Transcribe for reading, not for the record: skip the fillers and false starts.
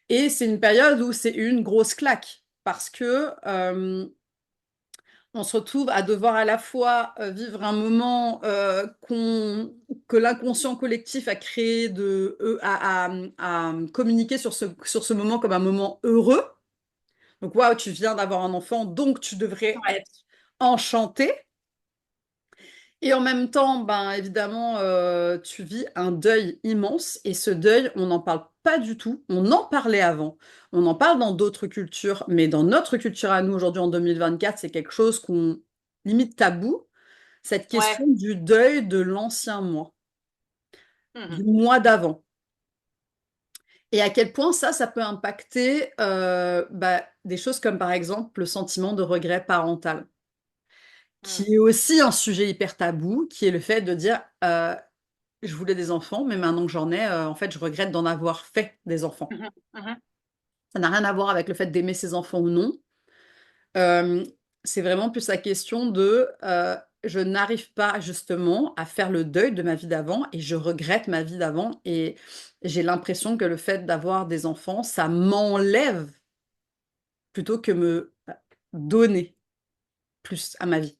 Et c'est une période où c'est une grosse claque parce que on se retrouve à devoir à la fois vivre un moment que l'inconscient collectif a créé à communiquer sur ce moment comme un moment heureux. Donc, waouh, tu viens d'avoir un enfant, donc tu devrais Ouais. être enchanté. Et en même temps, ben évidemment, tu vis un deuil immense et ce deuil, on n'en parle pas du tout. On en parlait avant. On en parle dans d'autres cultures, mais dans notre culture à nous aujourd'hui en 2024, c'est quelque chose qu'on limite tabou, cette question Ouais. du deuil de l'ancien moi, du Mhm. moi d'avant. Et à quel point ça peut impacter bah, des choses comme par exemple le sentiment de regret parental, Mhm. qui est aussi un sujet hyper tabou, qui est le fait de dire je voulais des enfants, mais maintenant que j'en ai, en fait, je regrette d'en avoir fait des enfants. Mhm. Mhm. Ça n'a rien à voir avec le fait d'aimer ses enfants ou non. Euh, c'est vraiment plus la question de je n'arrive pas justement à faire le deuil de ma vie d'avant et je regrette ma vie d'avant et j'ai l'impression que le fait d'avoir des enfants, ça m'enlève plutôt que me donner plus à ma vie.